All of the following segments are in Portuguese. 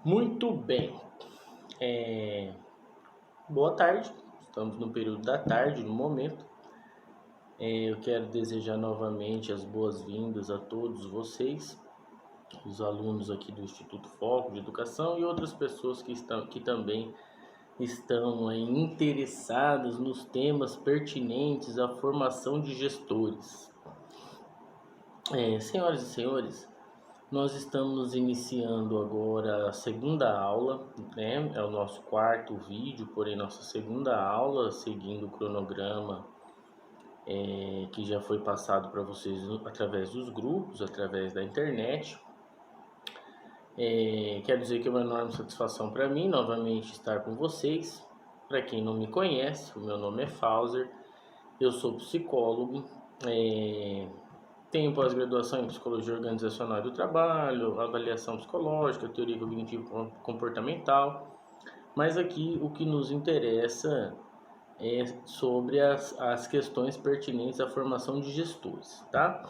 Muito bem. Boa tarde. Estamos no período da tarde, no momento. Eu quero desejar novamente as boas-vindas a todos vocês, os alunos aqui do Instituto Foco de Educação e outras pessoas que também estão aí interessadas nos temas pertinentes à formação de gestores. Senhoras e senhores, nós estamos iniciando agora a segunda aula, né? É o nosso quarto vídeo, porém nossa segunda aula, seguindo o cronograma que já foi passado para vocês através dos grupos, através da internet. Quero dizer que é uma enorme satisfação para mim novamente estar com vocês. Para quem não me conhece, o meu nome é Fauser, eu sou psicólogo, tenho pós-graduação em Psicologia Organizacional do Trabalho, avaliação psicológica, teoria cognitivo-comportamental, mas aqui o que nos interessa é sobre as questões pertinentes à formação de gestores, tá?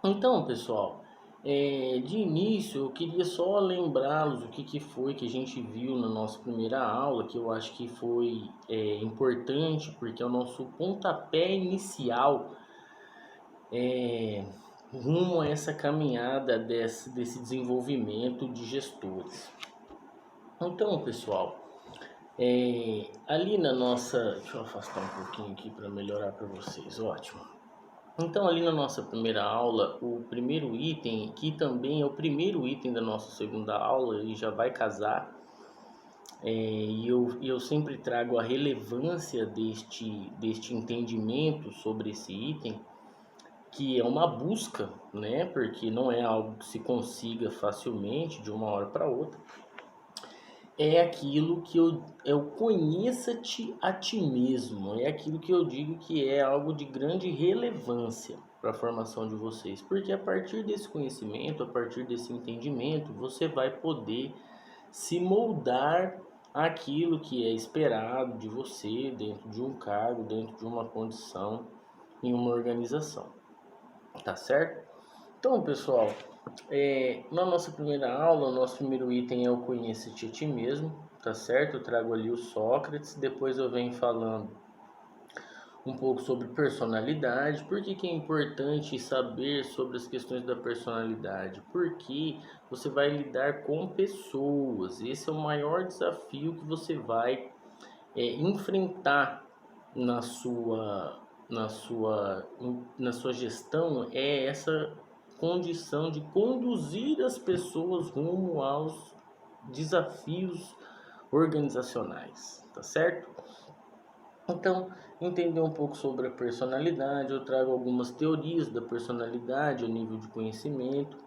Então, pessoal, de início eu queria só lembrá-los o que foi que a gente viu na nossa primeira aula, que eu acho que foi importante, porque é o nosso pontapé inicial rumo a essa caminhada desse desenvolvimento de gestores. Então, pessoal, ali na nossa... Deixa eu afastar um pouquinho aqui para melhorar para vocês, ótimo. Então, ali na nossa primeira aula, o primeiro item, que também é o primeiro item da nossa segunda aula, ele já vai casar, e eu sempre trago a relevância deste entendimento sobre esse item, que é uma busca, né? Porque não é algo que se consiga facilmente de uma hora para outra. É aquilo que eu conheça-te a ti mesmo. É aquilo que eu digo que é algo de grande relevância para a formação de vocês. Porque a partir desse conhecimento, a partir desse entendimento, você vai poder se moldar aquilo que é esperado de você dentro de um cargo, dentro de uma condição, em uma organização. Tá certo? Então, pessoal, na nossa primeira aula, o nosso primeiro item é o conheça-te a ti mesmo, tá certo? Eu trago ali o Sócrates, depois eu venho falando um pouco sobre personalidade. Por que é importante saber sobre as questões da personalidade? Porque você vai lidar com pessoas, esse é o maior desafio que você vai enfrentar na sua gestão, é essa condição de conduzir as pessoas rumo aos desafios organizacionais, tá certo? Então, entender um pouco sobre a personalidade, eu trago algumas teorias da personalidade, a nível de conhecimento.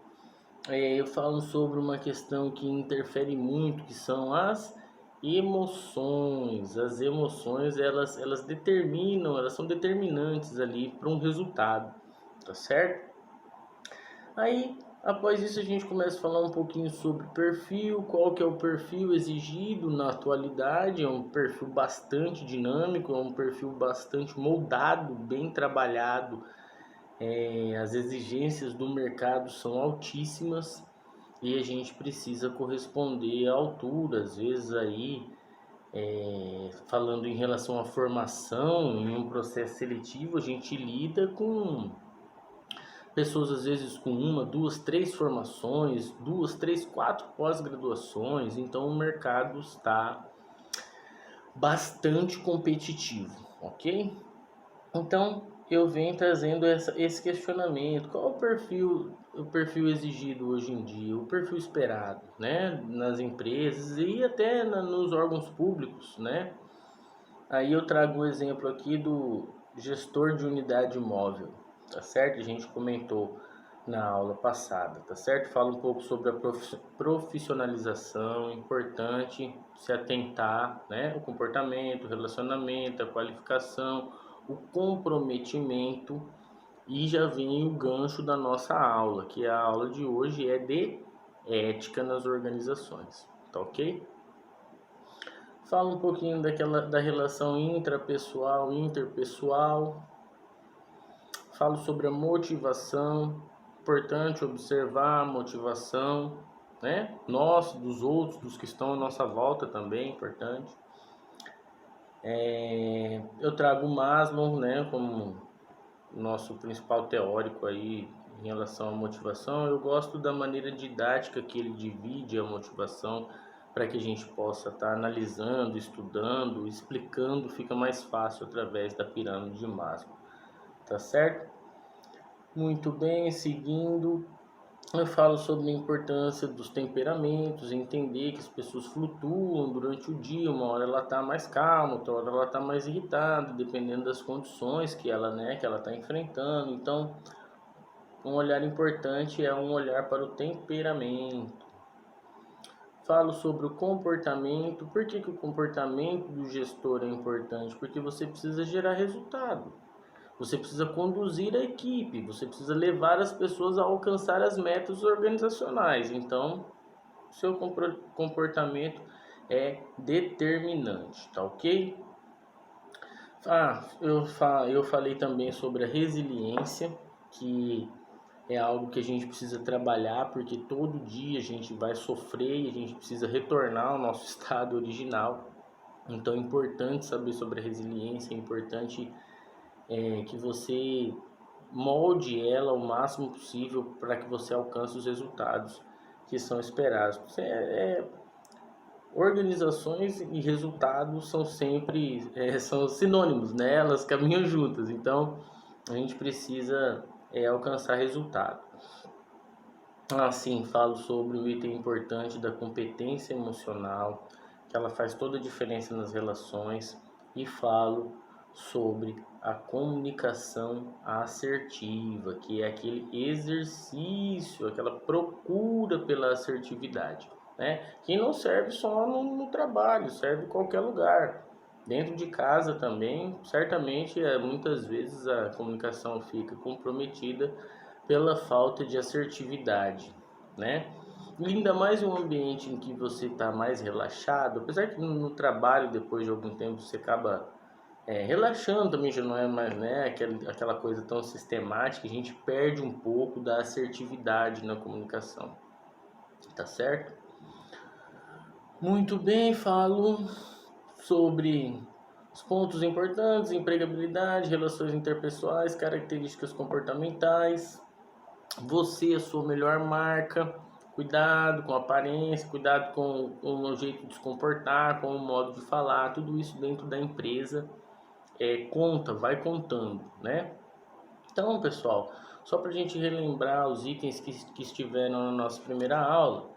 Eu falo sobre uma questão que interfere muito, que são as emoções. As emoções, elas determinam, elas são determinantes ali para um resultado, tá certo? Aí, após isso, a gente começa a falar um pouquinho sobre perfil, qual que é o perfil exigido na atualidade. É um perfil bastante dinâmico, é um perfil bastante moldado, bem trabalhado. As exigências do mercado são altíssimas e a gente precisa corresponder à altura. Às vezes aí, falando em relação à formação, em um processo seletivo, a gente lida com pessoas às vezes com uma, duas, três formações, duas, três, quatro pós-graduações. Então o mercado está bastante competitivo, ok? Então eu venho trazendo esse questionamento: qual o perfil exigido hoje em dia, o perfil esperado, né, nas empresas e até nos órgãos públicos, né? Aí eu trago um exemplo aqui do gestor de unidade móvel, tá certo? A gente comentou na aula passada, tá certo? Fala um pouco sobre a profissionalização, importante se atentar, né? O comportamento, o relacionamento, a qualificação, o comprometimento. E já vem o gancho da nossa aula, que a aula de hoje é de ética nas organizações, tá ok? Fala um pouquinho da relação intrapessoal, interpessoal. Falo sobre a motivação. Importante observar a motivação. né? Nosso, dos outros, dos que estão à nossa volta também, é importante. Eu trago o Maslow, né, como nosso principal teórico aí em relação à motivação. Eu gosto da maneira didática que ele divide a motivação para que a gente possa estar analisando, estudando, explicando, fica mais fácil através da pirâmide de Maslow, tá certo? Muito bem, seguindo, eu falo sobre a importância dos temperamentos, entender que as pessoas flutuam durante o dia, uma hora ela está mais calma, outra hora ela está mais irritada, dependendo das condições que ela, né, que ela está enfrentando. Então, um olhar importante é um olhar para o temperamento. Falo sobre o comportamento. Por que o comportamento do gestor é importante? Porque você precisa gerar resultado. Você precisa conduzir a equipe, você precisa levar as pessoas a alcançar as metas organizacionais. Então, seu comportamento é determinante, tá ok? Eu falei também sobre a resiliência, que é algo que a gente precisa trabalhar, porque todo dia a gente vai sofrer e a gente precisa retornar ao nosso estado original. Então é importante saber sobre a resiliência, é importante que você molde ela o máximo possível para que você alcance os resultados que são esperados. Organizações e resultados são sempre são sinônimos, né? Elas caminham juntas, então a gente precisa alcançar resultado. Assim, falo sobre o item importante da competência emocional, que ela faz toda a diferença nas relações, e falo sobre a comunicação assertiva, que é aquele exercício, aquela procura pela assertividade, né? Que não serve só no trabalho, serve em qualquer lugar. Dentro de casa também, certamente, muitas vezes a comunicação fica comprometida pela falta de assertividade, né? E ainda mais um ambiente em que você está mais relaxado, apesar que no trabalho, depois de algum tempo, você acaba relaxando também, já não é mais, né, aquela coisa tão sistemática, a gente perde um pouco da assertividade na comunicação, tá certo? Muito bem, falo sobre os pontos importantes: empregabilidade, relações interpessoais, características comportamentais, você, a sua melhor marca, cuidado com a aparência, cuidado com o jeito de se comportar, com o modo de falar, tudo isso dentro da empresa conta, vai contando, né? Então, pessoal, só para a gente relembrar os itens que estiveram na nossa primeira aula,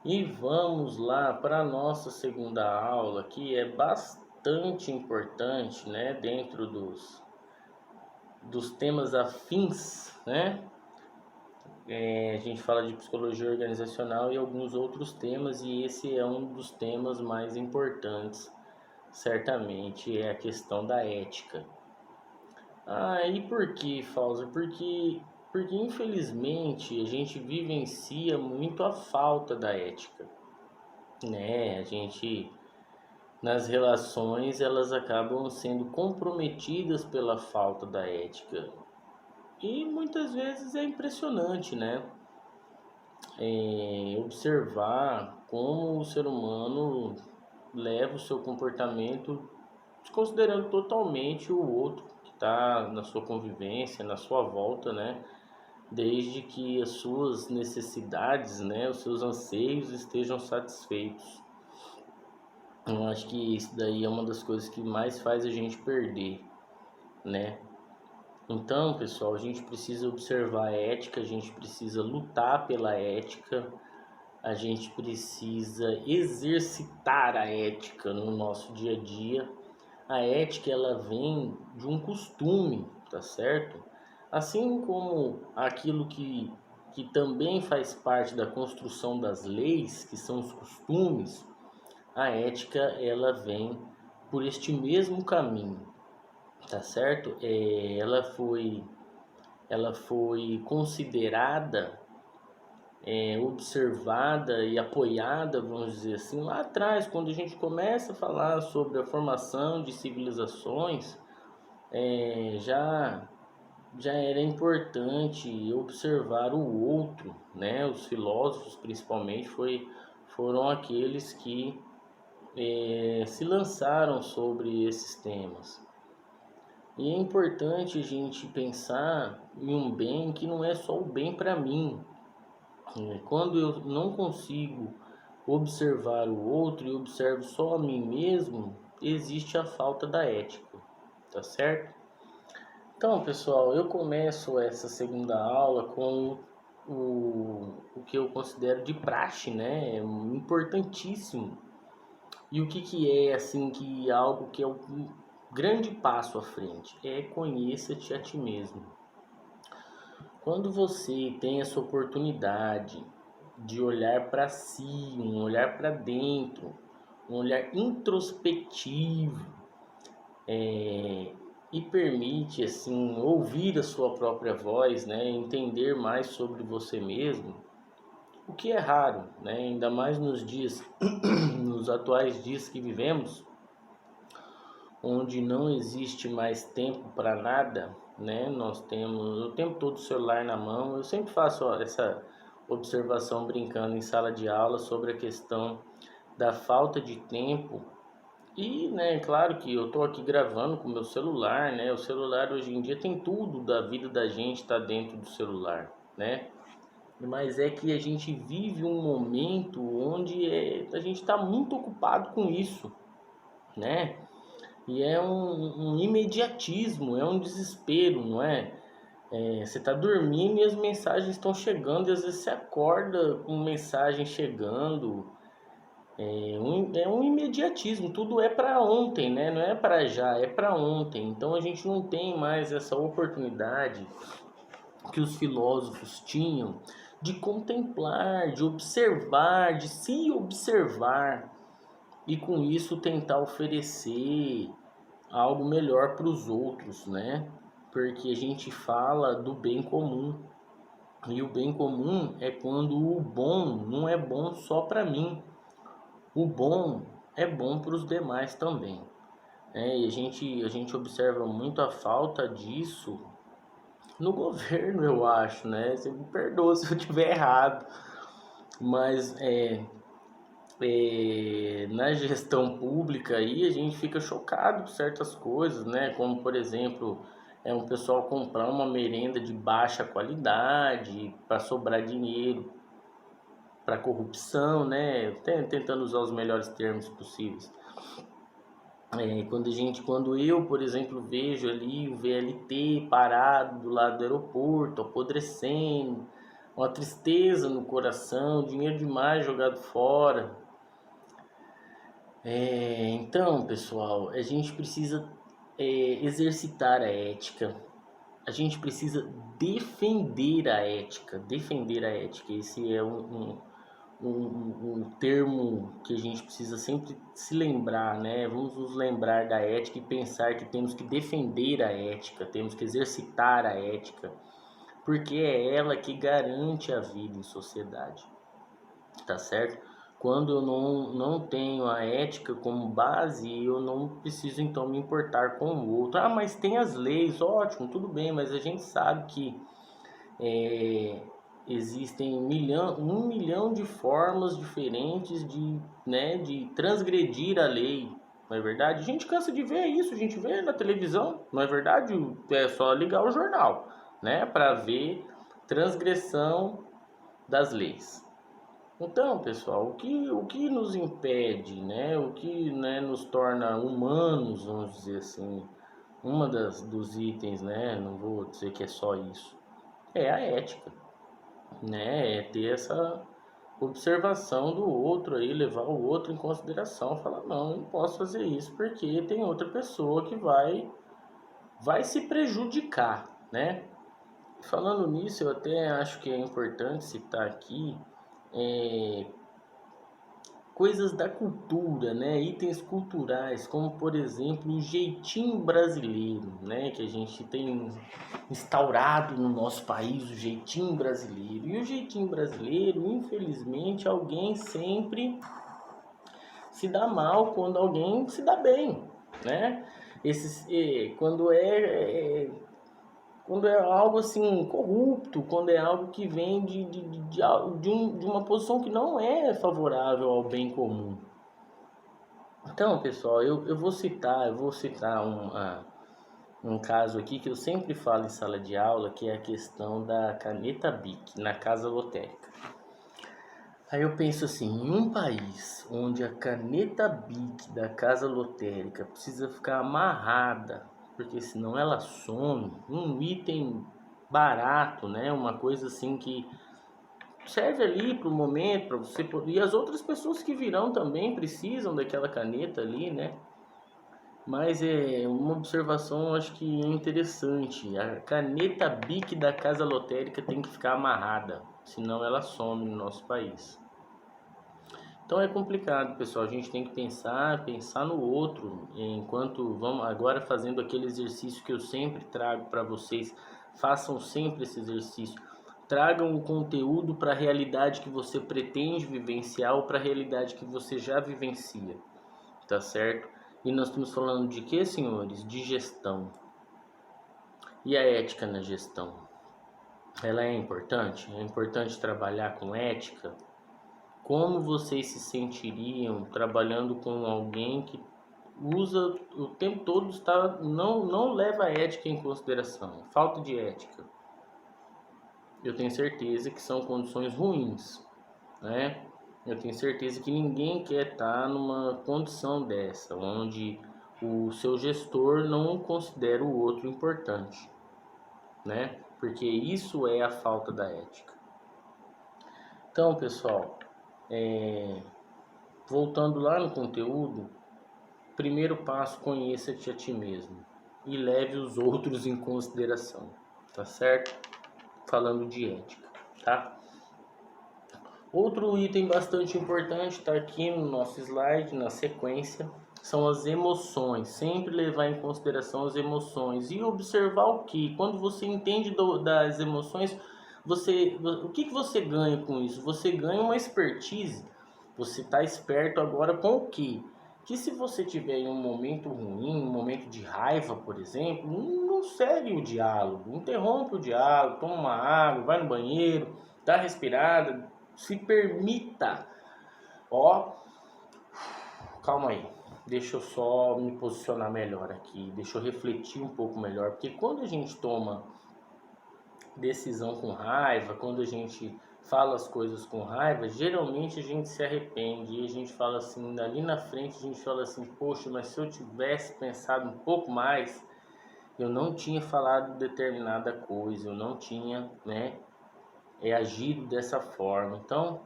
e vamos lá para a nossa segunda aula, que é bastante importante, né? Dentro dos temas afins, né? A gente fala de psicologia organizacional e alguns outros temas, e esse é um dos temas mais importantes, certamente, é a questão da ética. E por que, Fauser? Porque infelizmente a gente vivencia muito a falta da ética, né? A gente, nas relações, elas acabam sendo comprometidas pela falta da ética. E muitas vezes é impressionante, né? Observar como o ser humano leva o seu comportamento desconsiderando totalmente o outro que está na sua convivência, na sua volta, né? Desde que as suas necessidades, né, os seus anseios estejam satisfeitos. Eu acho que isso daí é uma das coisas que mais faz a gente perder, né? Então, pessoal, a gente precisa observar a ética, a gente precisa lutar pela ética, a gente precisa exercitar a ética no nosso dia a dia. A ética, ela vem de um costume, tá certo? Assim como aquilo que também faz parte da construção das leis, que são os costumes, a ética, ela vem por este mesmo caminho, tá certo? Ela foi considerada, observada e apoiada, vamos dizer assim, lá atrás, quando a gente começa a falar sobre a formação de civilizações, já já era importante observar o outro, né? Os filósofos, principalmente, foram aqueles que se lançaram sobre esses temas. E é importante a gente pensar em um bem que não é só o bem para mim. Quando eu não consigo observar o outro e observo só a mim mesmo, existe a falta da ética, tá certo? Então, pessoal, eu começo essa segunda aula com o que eu considero de praxe, né? É importantíssimo. E o que que é, assim, que algo que é um grande passo à frente? É conheça-te a ti mesmo. Quando você tem essa oportunidade de olhar para si, um olhar para dentro, um olhar introspectivo, e permite assim ouvir a sua própria voz, né, entender mais sobre você mesmo, o que é raro, né, ainda mais nos dias, nos atuais dias que vivemos, onde não existe mais tempo para nada, né? Nós temos o tempo todo o celular na mão. Eu sempre faço essa observação brincando em sala de aula sobre a questão da falta de tempo. E, né, claro que eu estou aqui gravando com o meu celular, né? O celular hoje em dia tem tudo da vida da gente está dentro do celular, né? Mas é que a gente vive um momento onde a gente está muito ocupado com isso, né? E é um imediatismo, é um desespero, não é? Você está dormindo e as mensagens estão chegando, e às vezes você acorda com mensagem chegando. É um imediatismo, tudo é para ontem, né? Não é para já, é para ontem. Então a gente não tem mais essa oportunidade que os filósofos tinham de contemplar, de observar, de se observar e com isso tentar oferecer algo melhor para os outros, né? Porque a gente fala do bem comum. E o bem comum é quando o bom não é bom só para mim. O bom é bom para os demais também. E a gente observa muito a falta disso no governo, eu acho, né? Você me perdoa se eu estiver errado, mas na gestão pública aí a gente fica chocado com certas coisas, né? Como por exemplo, um pessoal comprar uma merenda de baixa qualidade para sobrar dinheiro para corrupção, né? Tentando usar os melhores termos possíveis. Quando eu, por exemplo, vejo ali o VLT parado do lado do aeroporto, apodrecendo, uma tristeza no coração, dinheiro demais jogado fora. Então, pessoal, a gente precisa exercitar a ética. A gente precisa defender a ética. Defender a ética. Esse é um termo que a gente precisa sempre se lembrar, né? Vamos nos lembrar da ética e pensar que temos que defender a ética, temos que exercitar a ética, porque é ela que garante a vida em sociedade, tá certo? Quando eu não tenho a ética como base, eu não preciso então me importar com o outro. Ah, mas tem as leis, ótimo, tudo bem, mas a gente sabe que existem 1 milhão de formas diferentes de transgredir a lei, não é verdade? A gente cansa de ver isso, a gente vê na televisão, não é verdade? É só ligar o jornal, né, para ver transgressão das leis. Então, pessoal, o que nos impede, né? O que, né, nos torna humanos, vamos dizer assim, dos itens, né? Não vou dizer que é só isso, é a ética, né? É ter essa observação do outro aí, levar o outro em consideração, falar, não, eu não posso fazer isso porque tem outra pessoa que vai se prejudicar, né? Falando nisso, eu até acho que é importante citar aqui é, coisas da cultura, né? Itens culturais, como por exemplo o jeitinho brasileiro, né? Que a gente tem instaurado no nosso país, o jeitinho brasileiro. E o jeitinho brasileiro, infelizmente, alguém sempre se dá mal quando alguém se dá bem, né? Quando quando é algo assim corrupto, quando é algo que vem de uma posição que não é favorável ao bem comum. Então, pessoal, eu vou citar um caso aqui que eu sempre falo em sala de aula, que é a questão da caneta Bic na casa lotérica. Aí eu penso assim, em um país onde a caneta Bic da casa lotérica precisa ficar amarrada, porque senão ela some, um item barato, né? Uma coisa assim que serve ali para o momento, para você poder... E as outras pessoas que virão também precisam daquela caneta ali, né? Mas é uma observação, acho que é interessante. A caneta Bic da casa lotérica tem que ficar amarrada, senão ela some no nosso país. Então é complicado, pessoal. A gente tem que pensar no outro. Enquanto vamos agora fazendo aquele exercício que eu sempre trago para vocês, façam sempre esse exercício. Tragam o conteúdo para a realidade que você pretende vivenciar ou para a realidade que você já vivencia, tá certo? E nós estamos falando de quê, senhores? De gestão. E a ética na gestão? Ela é importante? É importante trabalhar com ética? Como vocês se sentiriam trabalhando com alguém que usa o tempo todo, não leva a ética em consideração? Falta de ética. Eu tenho certeza que são condições ruins, né? Eu tenho certeza que ninguém quer estar numa condição dessa, onde o seu gestor não considera o outro importante, né? Porque isso é a falta da ética. Então, pessoal, voltando lá no conteúdo, primeiro passo, conheça-te a ti mesmo e leve os outros em consideração, tá certo? Falando de ética, tá? Outro item bastante importante está aqui no nosso slide, na sequência, são as emoções. Sempre levar em consideração as emoções e observar o que? Quando você entende das emoções, o que você ganha com isso? Você ganha uma expertise. Você está esperto agora com o quê? Que se você tiver em um momento ruim, um momento de raiva, por exemplo, não segue o diálogo, interrompe o diálogo, toma uma água, vai no banheiro, dá respirada, se permita. Ó, calma aí. Deixa eu só me posicionar melhor aqui. Deixa eu refletir um pouco melhor. Porque quando a gente toma decisão com raiva, quando a gente fala as coisas com raiva, geralmente a gente se arrepende. E a gente fala assim, ali na frente a gente fala assim, poxa, mas se eu tivesse pensado um pouco mais, eu não tinha falado determinada coisa, eu não tinha, né, agido dessa forma. Então,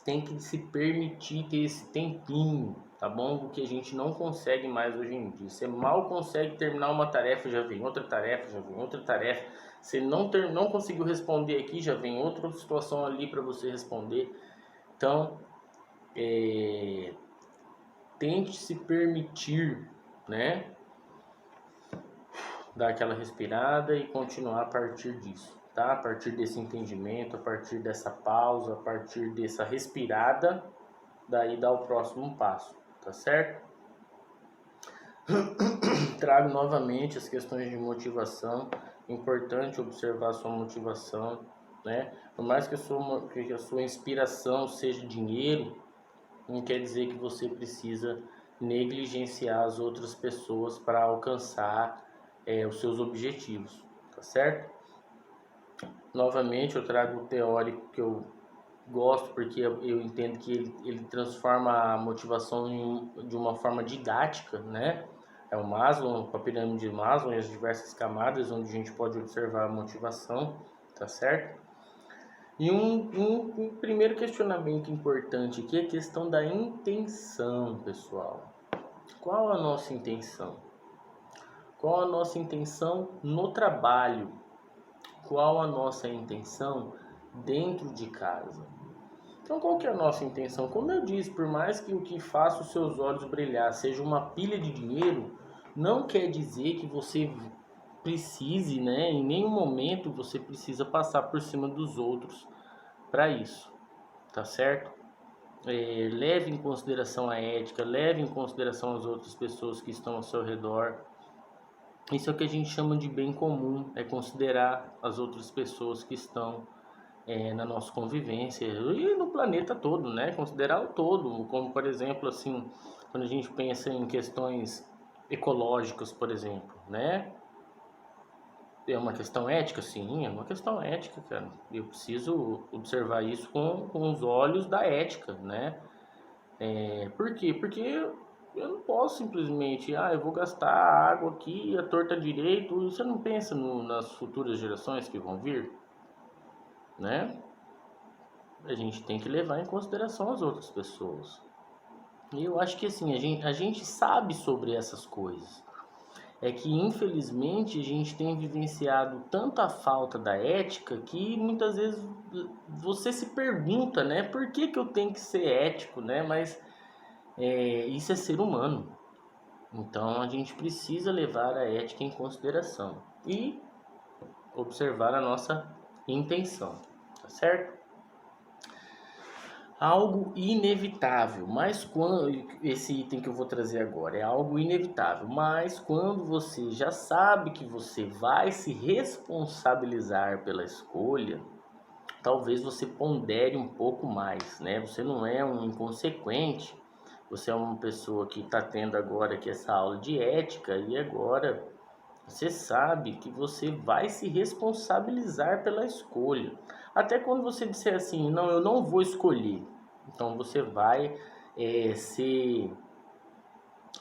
tem que se permitir ter esse tempinho, tá bom? O que a gente não consegue mais hoje em dia. Você mal consegue terminar uma tarefa, já vem outra tarefa, já vem outra tarefa. Você não conseguiu responder aqui, já vem outra situação ali para você responder. Então, tente se permitir, né? Dar aquela respirada e continuar a partir disso, tá? A partir desse entendimento, a partir dessa pausa, a partir dessa respirada, daí dá o próximo passo, tá certo? Trago novamente as questões de motivação. Importante observar a sua motivação, né? Por mais que a sua inspiração seja dinheiro, não quer dizer que você precisa negligenciar as outras pessoas para alcançar os seus objetivos, tá certo? Novamente eu trago o teórico que eu gosto, porque eu entendo que ele transforma a motivação de uma forma didática, né? É o Maslow, a pirâmide de Maslow e as diversas camadas onde a gente pode observar a motivação, tá certo? E um primeiro questionamento importante aqui é a questão da intenção, pessoal. Qual a nossa intenção? Qual a nossa intenção no trabalho? Qual a nossa intenção dentro de casa? Então, qual que é a nossa intenção? Como eu disse, por mais que o que faça os seus olhos brilhar seja uma pilha de dinheiro, não quer dizer que você precise, né? Em nenhum momento você precisa passar por cima dos outros para isso, tá certo? Leve em consideração a ética, leve em consideração as outras pessoas que estão ao seu redor. Isso é o que a gente chama de bem comum, é considerar as outras pessoas que estão na nossa convivência e no planeta todo, né? Considerar o todo, como por exemplo, assim, quando a gente pensa em questões ecológicas, por exemplo, né? É uma questão ética? Sim, é uma questão ética, cara. Eu preciso observar isso com os olhos da ética, né? Por quê? Porque eu não posso simplesmente, eu vou gastar a água aqui, a torta direito. Você não pensa nas futuras gerações que vão vir, né? A gente tem que levar em consideração as outras pessoas. E eu acho que assim, a gente sabe sobre essas coisas. É que infelizmente a gente tem vivenciado tanto a falta da ética que muitas vezes você se pergunta, né? Por que que eu tenho que ser ético, né? Mas isso é ser humano. Então a gente precisa levar a ética em consideração e observar a nossa intenção, tá certo? Algo inevitável, mas quando esse item que eu vou trazer agora é algo inevitável, mas quando você já sabe que você vai se responsabilizar pela escolha, talvez você pondere um pouco mais, né? Você não é um inconsequente, você é uma pessoa que está tendo agora aqui essa aula de ética e agora você sabe que você vai se responsabilizar pela escolha. Até quando você disser assim, não, eu não vou escolher. Então você vai ser.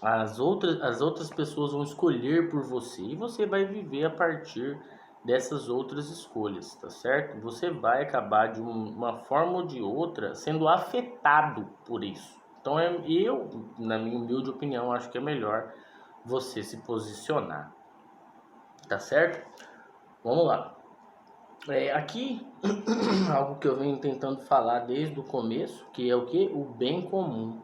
As outras pessoas vão escolher por você e você vai viver a partir dessas outras escolhas, tá certo? Você vai acabar de uma forma ou de outra sendo afetado por isso. Então eu, na minha humilde opinião, acho que é melhor você se posicionar. Tá certo? Vamos lá. Aqui, algo que eu venho tentando falar desde o começo, que é o que? O bem comum,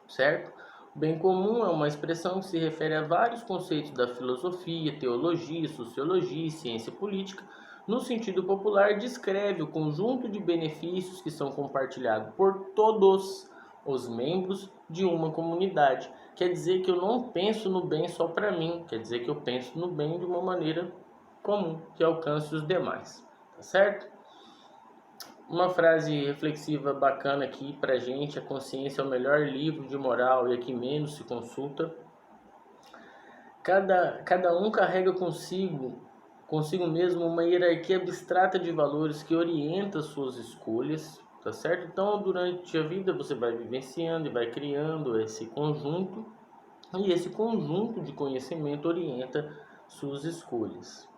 certo? O bem comum é uma expressão que se refere a vários conceitos da filosofia, teologia, sociologia e ciência política. No sentido popular, descreve o conjunto de benefícios que são compartilhados por todos os membros de uma comunidade. Quer dizer que eu não penso no bem só para mim, quer dizer que eu penso no bem de uma maneira comum, que alcance os demais, tá certo? Uma frase reflexiva bacana aqui pra gente: a consciência é o melhor livro de moral e a que menos se consulta. Cada um carrega consigo mesmo uma hierarquia abstrata de valores que orienta suas escolhas, tá certo? Então, durante a vida você vai vivenciando e vai criando esse conjunto, e esse conjunto de conhecimento orienta suas escolhas.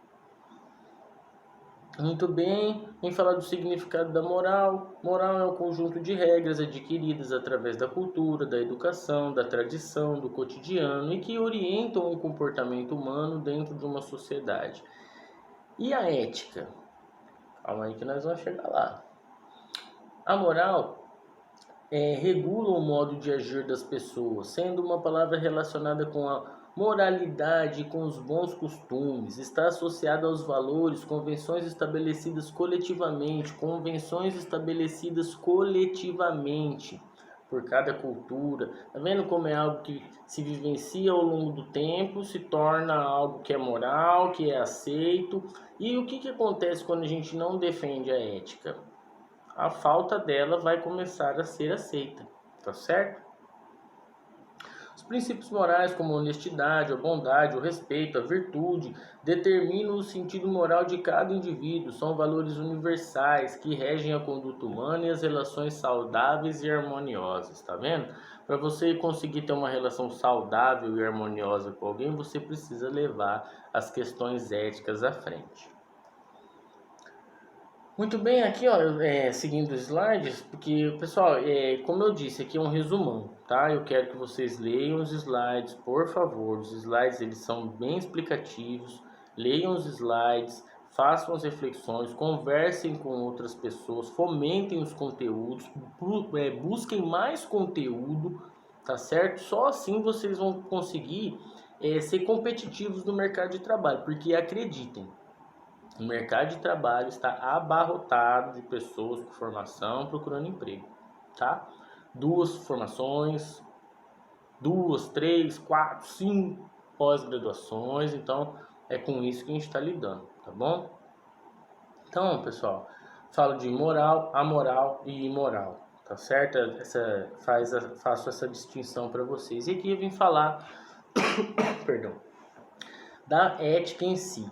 Muito bem, em falar do significado da moral. Moral é um conjunto de regras adquiridas através da cultura, da educação, da tradição, do cotidiano e que orientam o comportamento humano dentro de uma sociedade. E a ética? Calma aí que nós vamos chegar lá. A moral regula o modo de agir das pessoas, sendo uma palavra relacionada com a moralidade e com os bons costumes. Está associada aos valores, convenções estabelecidas coletivamente por cada cultura. Tá vendo como é algo que se vivencia ao longo do tempo, se torna algo que é moral, que é aceito. E o que acontece quando a gente não defende a ética? A falta dela vai começar a ser aceita, tá certo? Os princípios morais como a honestidade, a bondade, o respeito, a virtude, determinam o sentido moral de cada indivíduo, são valores universais que regem a conduta humana e as relações saudáveis e harmoniosas, tá vendo? Para você conseguir ter uma relação saudável e harmoniosa com alguém, você precisa levar as questões éticas à frente. Muito bem, aqui ó, seguindo os slides, porque pessoal, como eu disse, aqui é um resumão, tá? Eu quero que vocês leiam os slides, por favor. Os slides eles são bem explicativos. Leiam os slides, façam as reflexões, conversem com outras pessoas, fomentem os conteúdos, busquem mais conteúdo, tá certo? Só assim vocês vão conseguir ser competitivos no mercado de trabalho, porque acreditem. O mercado de trabalho está abarrotado de pessoas com formação procurando emprego, tá? Duas formações, duas, três, quatro, cinco. pós-graduações, então é com isso que a gente está lidando, tá bom? Então, pessoal, falo de moral, amoral e imoral, tá certo? Faço essa distinção para vocês. E aqui eu vim falar, perdão, da ética em si.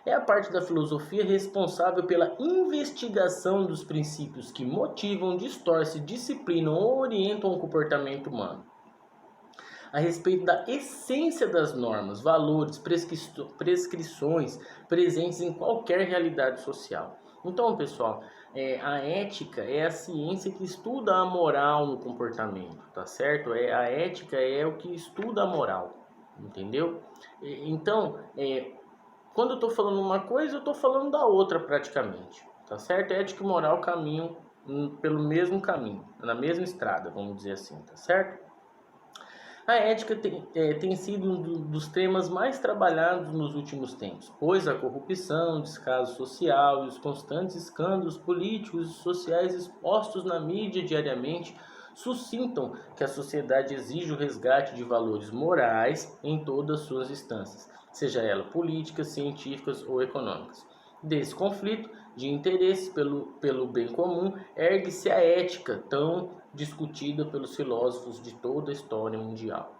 É a parte da filosofia responsável pela investigação dos princípios que motivam, distorcem, disciplinam ou orientam o comportamento humano. A respeito da essência das normas, valores, prescrições presentes em qualquer realidade social. Então, pessoal, a ética é a ciência que estuda a moral no comportamento, tá certo? A ética é o que estuda a moral, entendeu? Então, quando eu estou falando uma coisa, eu estou falando da outra praticamente, tá certo? Ética e moral caminham pelo mesmo caminho, na mesma estrada, vamos dizer assim, tá certo? A ética tem sido um dos temas mais trabalhados nos últimos tempos, pois a corrupção, o descaso social e os constantes escândalos políticos e sociais expostos na mídia diariamente suscitam que a sociedade exige o resgate de valores morais em todas as suas instâncias, seja ela políticas, científicas ou econômicas. Desse conflito de interesses pelo bem comum, ergue-se a ética, tão discutida pelos filósofos de toda a história mundial.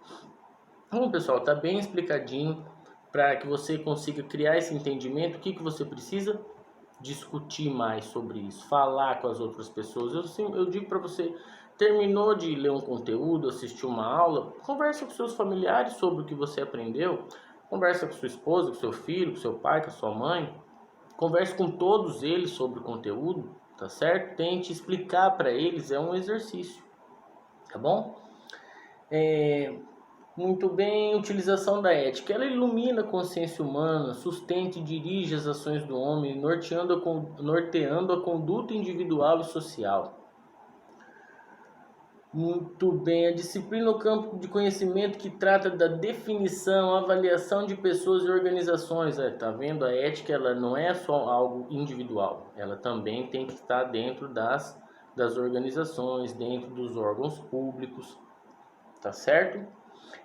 Bom, pessoal, está bem explicadinho. Para que você consiga criar esse entendimento, o que você precisa? Discutir mais sobre isso, falar com as outras pessoas. Eu digo para você, terminou de ler um conteúdo, assistir uma aula, conversa com seus familiares sobre o que você aprendeu, conversa com sua esposa, com seu filho, com seu pai, com a sua mãe, converse com todos eles sobre o conteúdo, tá certo? Tente explicar para eles, é um exercício, tá bom? Muito bem, utilização da ética. Ela ilumina a consciência humana, sustenta e dirige as ações do homem, norteando a conduta individual e social. Muito bem, a disciplina no campo de conhecimento que trata da definição, avaliação de pessoas e organizações. Tá vendo? A ética ela não é só algo individual, ela também tem que estar dentro das organizações, dentro dos órgãos públicos, tá certo?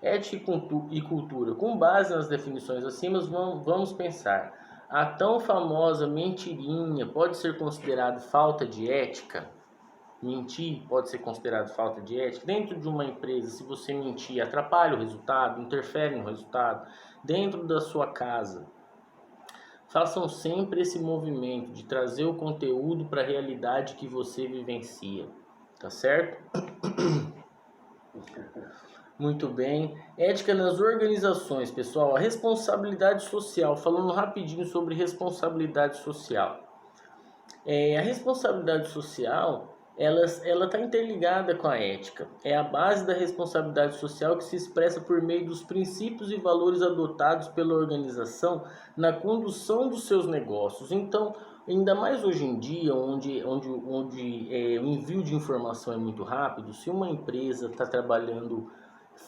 Ética e cultura. Com base nas definições acima, vamos pensar. A tão famosa mentirinha pode ser considerado falta de ética? Mentir pode ser considerado falta de ética. Dentro de uma empresa, se você mentir, atrapalha o resultado, interfere no resultado. Dentro da sua casa, façam sempre esse movimento de trazer o conteúdo para a realidade que você vivencia, tá certo? Muito bem. Ética nas organizações, pessoal. A responsabilidade social. Falando rapidinho sobre responsabilidade social. A responsabilidade social, ela está interligada com a ética. É a base da responsabilidade social que se expressa por meio dos princípios e valores adotados pela organização na condução dos seus negócios. Então, ainda mais hoje em dia, onde o envio de informação é muito rápido, se uma empresa está trabalhando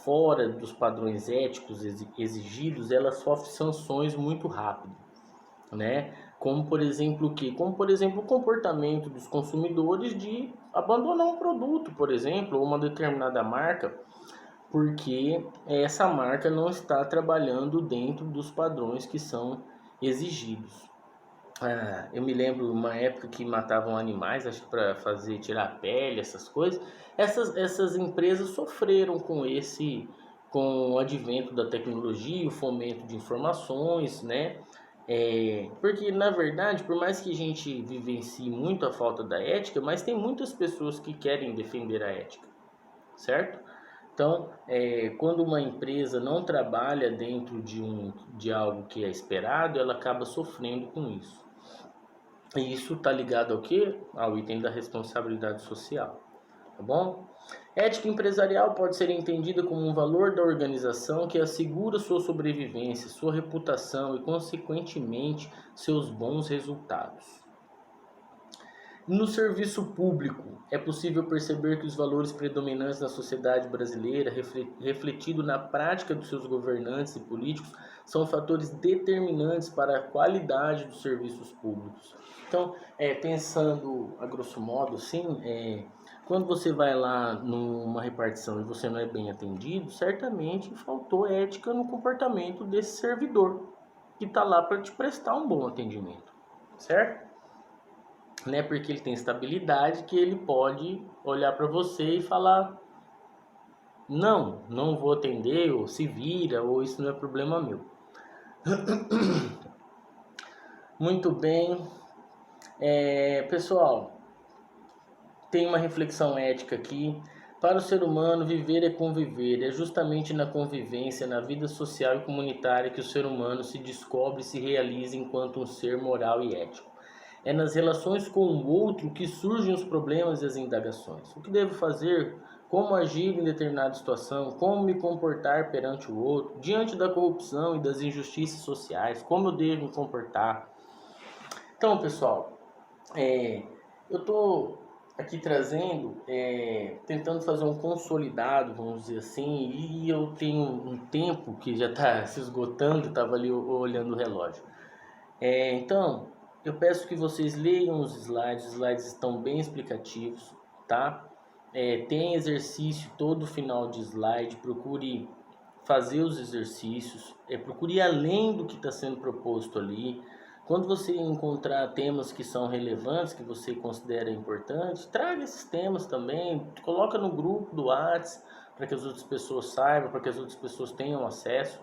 fora dos padrões éticos exigidos, ela sofre sanções muito rápido, né? Como por exemplo o quê? Como por exemplo o comportamento dos consumidores de abandonar um produto, por exemplo, ou uma determinada marca, porque essa marca não está trabalhando dentro dos padrões que são exigidos. Eu me lembro uma época que matavam animais, acho que para tirar a pele, essas coisas. Essas empresas sofreram com o advento da tecnologia, o fomento de informações, né? Porque na verdade, por mais que a gente vivencie muito a falta da ética, mas tem muitas pessoas que querem defender a ética, certo? Então, quando uma empresa não trabalha dentro de algo que é esperado, ela acaba sofrendo com isso. E isso está ligado ao quê? Ao item da responsabilidade social, tá bom? Ética empresarial pode ser entendida como um valor da organização que assegura sua sobrevivência, sua reputação e, consequentemente, seus bons resultados. No serviço público, é possível perceber que os valores predominantes na sociedade brasileira, refletido na prática dos seus governantes e políticos, são fatores determinantes para a qualidade dos serviços públicos. Então, pensando a grosso modo, sim, Quando você vai lá numa repartição e você não é bem atendido, certamente faltou ética no comportamento desse servidor que está lá para te prestar um bom atendimento, certo? Não é porque ele tem estabilidade que ele pode olhar para você e falar: não, não vou atender, ou se vira, ou isso não é problema meu. Muito bem, pessoal, tem uma reflexão ética aqui. Para o ser humano, viver é conviver. É justamente na convivência, na vida social e comunitária que o ser humano se descobre e se realiza enquanto um ser moral e ético. É nas relações com o outro que surgem os problemas e as indagações. O que devo fazer? Como agir em determinada situação? Como me comportar perante o outro? Diante da corrupção e das injustiças sociais, como eu devo me comportar? Então, pessoal, eu estou aqui trazendo, tentando fazer um consolidado, vamos dizer assim, e eu tenho um tempo que já está se esgotando, estava ali olhando o relógio. Então, eu peço que vocês leiam os slides estão bem explicativos, tá? Tem exercício todo final de slide, procure fazer os exercícios, procure ir além do que está sendo proposto ali. Quando você encontrar temas que são relevantes, que você considera importantes, traga esses temas também, coloca no grupo do WhatsApp para que as outras pessoas saibam, para que as outras pessoas tenham acesso,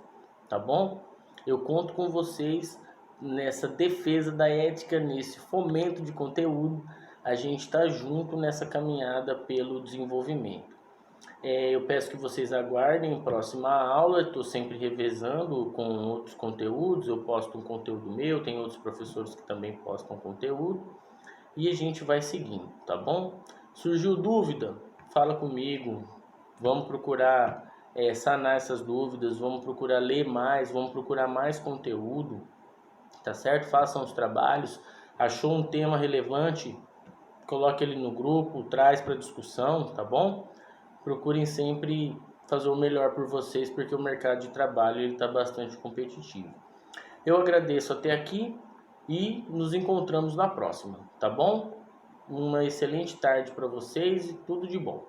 tá bom? Eu conto com vocês nessa defesa da ética, nesse fomento de conteúdo. A gente está junto nessa caminhada pelo desenvolvimento. Eu peço que vocês aguardem a próxima aula. Estou sempre revezando com outros conteúdos. Eu posto um conteúdo meu, tem outros professores que também postam conteúdo. E a gente vai seguindo, tá bom? Surgiu dúvida? Fala comigo. Vamos procurar sanar essas dúvidas. Vamos procurar ler mais. Vamos procurar mais conteúdo, tá certo? Façam os trabalhos. Achou um tema relevante? Coloque ele no grupo, traz para discussão, tá bom? Procurem sempre fazer o melhor por vocês, porque o mercado de trabalho está bastante competitivo. Eu agradeço até aqui e nos encontramos na próxima, tá bom? Uma excelente tarde para vocês e tudo de bom.